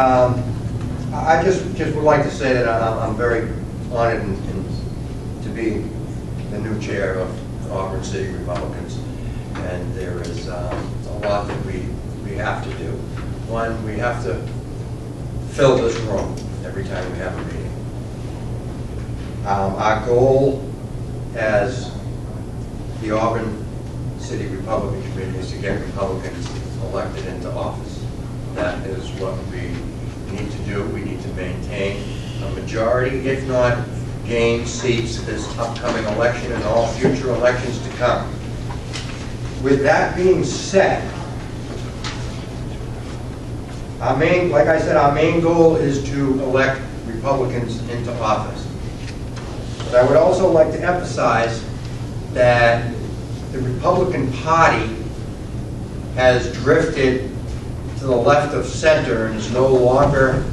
I just would like to say that I'm very honored to be the new chair of Auburn City Republicans, and there is a lot that we have to do. One, we have to fill this room every time we have a meeting. Our goal as the Auburn City Republican Committee is to get Republicans elected into office. That is what we need to do. We need to maintain a majority, if not gain seats this upcoming election and all future elections to come. With that being said, like I said, our main goal is to elect Republicans into office. But I would also like to emphasize that the Republican Party has drifted to the left of center and is no longer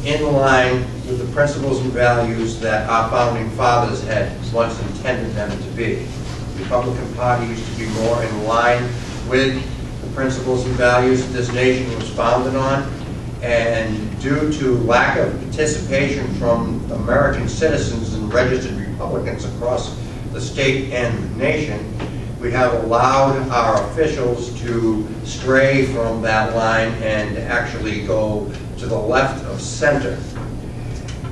in line with the principles and values that our founding fathers had once intended them to be. The Republican Party used to be more in line with the principles and values this nation was founded on, and due to lack of participation from American citizens and registered Republicans across the state and the nation, we have allowed our officials to stray from that line and actually go to the left of center.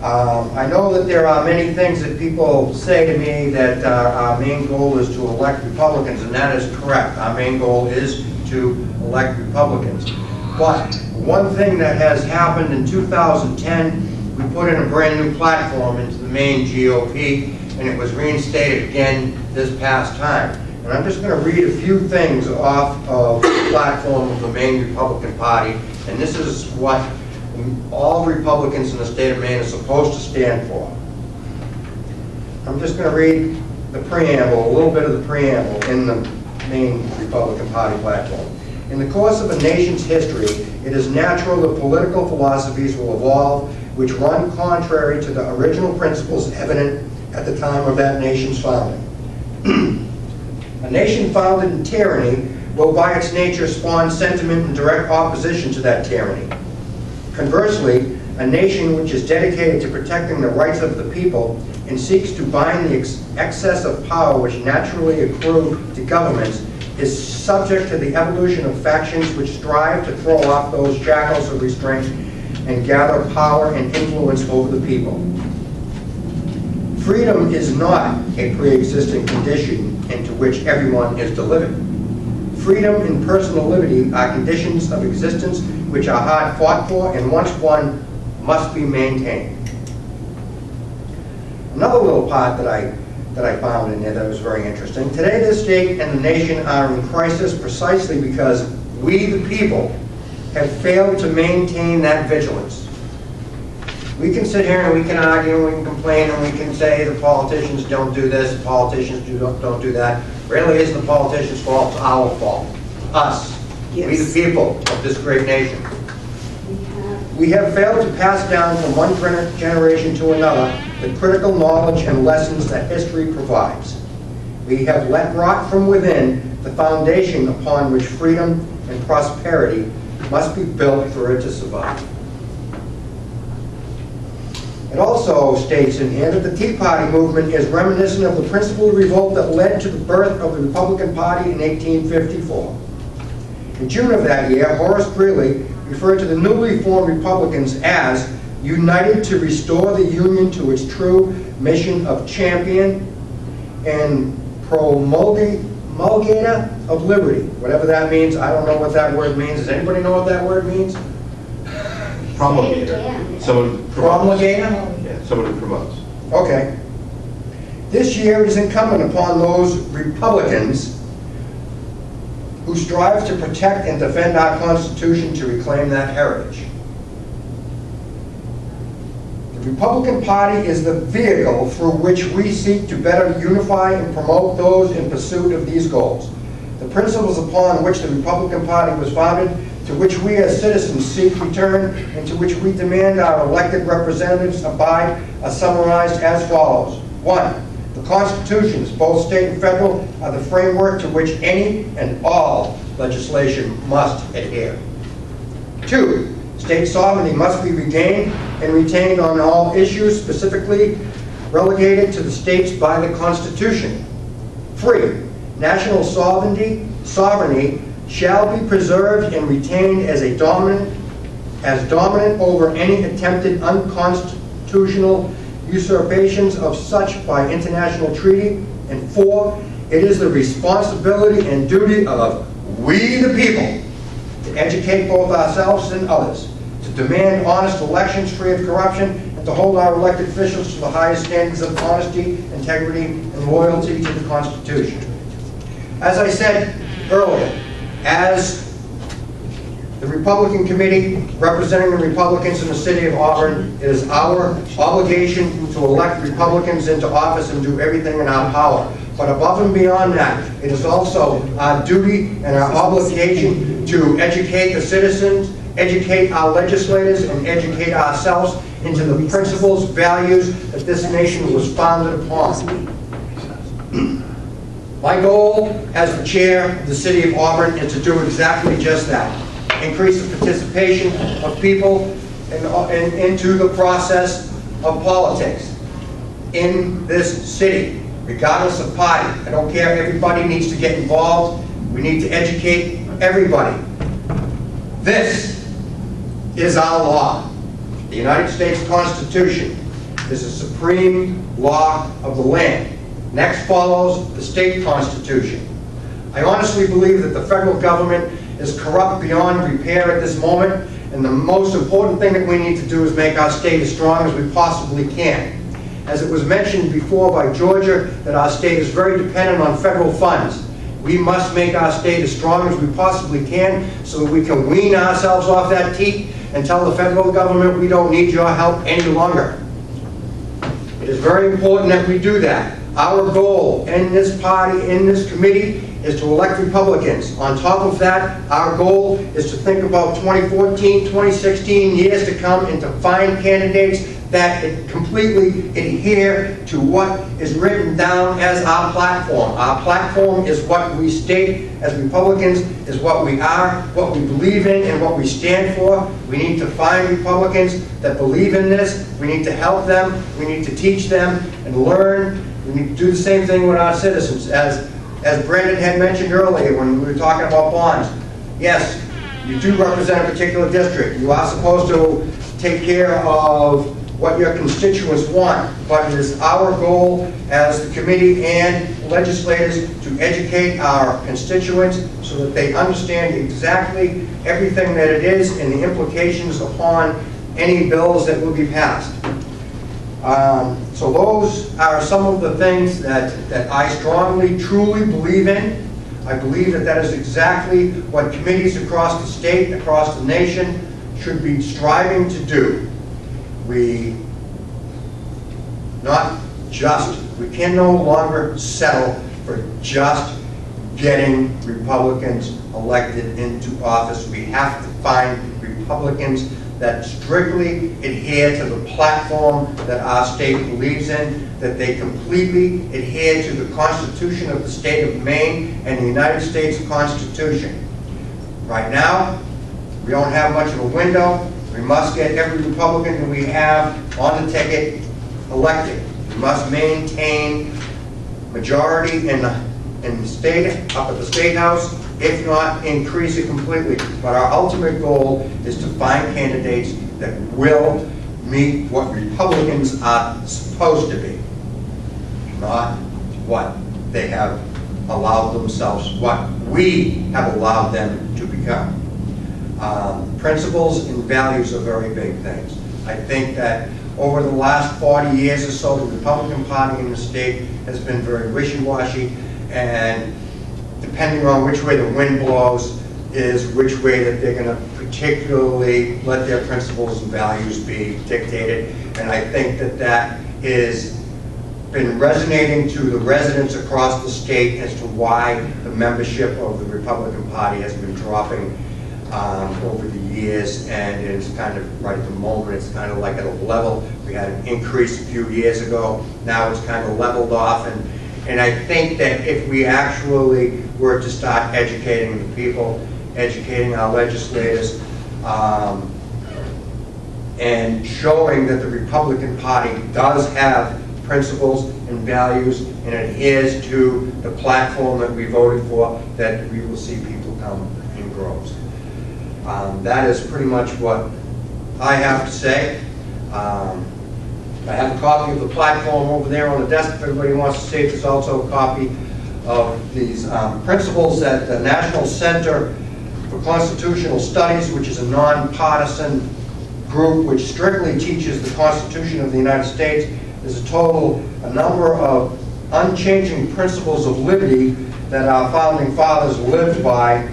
I know that there are many things that people say to me that our main goal is to elect Republicans, and that is correct. Our main goal is to elect Republicans. But one thing that has happened in 2010, we put in a brand new platform into the main GOP, and it was reinstated again this past time. And I'm just going to read a few things off of the platform of the main Republican Party, and this is what all Republicans in the state of Maine are supposed to stand for. I'm just going to read the preamble, a little bit of the preamble in the main Republican Party platform. In the course of a nation's history, it is natural that political philosophies will evolve which run contrary to the original principles evident at the time of that nation's founding. A nation founded in tyranny will by its nature spawn sentiment in direct opposition to that tyranny. Conversely, a nation which is dedicated to protecting the rights of the people and seeks to bind the excess of power which naturally accrue to governments is subject to the evolution of factions which strive to throw off those shackles of restraint and gather power and influence over the people. Freedom is not a pre-existing condition into which everyone is delivered. Freedom and personal liberty are conditions of existence which are hard fought for, and once won, must be maintained. Another little part that I found in there that was very interesting. Today, this state and the nation are in crisis precisely because we, the people, have failed to maintain that vigilance. We can sit here and we can argue and we can complain and we can say the politicians don't do this, the politicians don't do that. Really isn't the politicians' fault, it's our fault. Us. Yes. We the people of this great nation. We have failed to pass down from one generation to another the critical knowledge and lessons that history provides. We have let rot from within the foundation upon which freedom and prosperity must be built for it to survive. It also states in here that the Tea Party movement is reminiscent of the principal revolt that led to the birth of the Republican Party in 1854. In June of that year, Horace Greeley referred to the newly formed Republicans as united to restore the Union to its true mission of champion and promulgator of liberty. Whatever that means, I don't know what that word means. Does anybody know what that word means? Promulgator. Someone promulgator? Yeah, someone who promotes. Okay. This year it is incumbent upon those Republicans who strive to protect and defend our Constitution to reclaim that heritage. The Republican Party is the vehicle through which we seek to better unify and promote those in pursuit of these goals. The principles upon which the Republican Party was founded, to which we as citizens seek return, and to which we demand our elected representatives abide, are summarized as follows. 1. The constitutions, both state and federal, are the framework to which any and all legislation must adhere. 2. State sovereignty must be regained and retained on all issues specifically relegated to the states by the Constitution. 3. National sovereignty shall be preserved and retained as dominant over any attempted unconstitutional usurpations of such by international treaty. And 4. It is the responsibility and duty of we the people to educate both ourselves and others, to demand honest elections free of corruption, and to hold our elected officials to the highest standards of honesty, integrity, and loyalty to the Constitution. As I said earlier, as the Republican Committee representing the Republicans in the city of Auburn, it is our obligation to elect Republicans into office and do everything in our power. But above and beyond that, it is also our duty and our obligation to educate the citizens, educate our legislators, and educate ourselves into the principles, values that this nation was founded upon. My goal as the chair of the city of Auburn is to do exactly just that. Increase the participation of people into the process of politics in this city, regardless of party. I don't care, everybody needs to get involved. We need to educate everybody. This is our law. The United States Constitution is the supreme law of the land. Next follows the state constitution. I honestly believe that the federal government is corrupt beyond repair at this moment, and the most important thing that we need to do is make our state as strong as we possibly can. As it was mentioned before by Georgia, that our state is very dependent on federal funds. We must make our state as strong as we possibly can so that we can wean ourselves off that teat and tell the federal government we don't need your help any longer. It is very important that we do that. Our goal in this party, in this committee, is to elect Republicans. On top of that, our goal is to think about 2014, 2016, years to come, and to find candidates that completely adhere to what is written down as our platform. Our platform is what we state as Republicans, is what we are, what we believe in, and what we stand for. We need to find Republicans that believe in this. We need to help them. We need to teach them and learn. We need to do the same thing with our citizens. As Brandon had mentioned earlier when we were talking about bonds, yes, you do represent a particular district. You are supposed to take care of what your constituents want, but it is our goal as the committee and legislators to educate our constituents so that they understand exactly everything that it is and the implications upon any bills that will be passed. So those are some of the things that I strongly, truly believe in. I believe that that is exactly what committees across the state, across the nation, should be striving to do. We can no longer settle for just getting Republicans elected into office. We have to find Republicans that strictly adhere to the platform that our state believes in, that they completely adhere to the Constitution of the state of Maine and the United States Constitution. Right now, we don't have much of a window. We must get every Republican that we have on the ticket elected. We must maintain majority in the state, up at the State House, if not increase it completely. But our ultimate goal is to find candidates that will meet what Republicans are supposed to be, not what they have allowed themselves, what we have allowed them to become. Principles and values are very big things. I think that over the last 40 years or so, the Republican Party in the state has been very wishy-washy, and depending on which way the wind blows is which way that they're going to particularly let their principles and values be dictated. And I think that that has been resonating to the residents across the state as to why the membership of the Republican Party has been dropping over the years, and it's kind of right at the moment, it's kind of like at a level. We had an increase a few years ago, now it's kind of leveled off, and I think that if we actually were to start educating the people, educating our legislators, and showing that the Republican Party does have principles and values and adheres to the platform that we voted for, that we will see people come in groves. That is pretty much what I have to say. I have a copy of the platform over there on the desk if everybody wants to see it. There's also a copy of these principles at the National Center for Constitutional Studies, which is a nonpartisan group which strictly teaches the Constitution of the United States. There's a number of unchanging principles of liberty that our founding fathers lived by.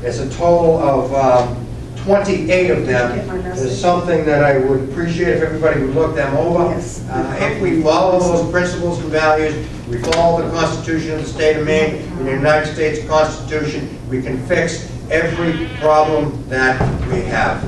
There's a total of 28 of them. There's something that I would appreciate if everybody would look them over. Yes. If we follow those principles and values, we follow the Constitution of the state of Maine and the United States Constitution, we can fix every problem that we have.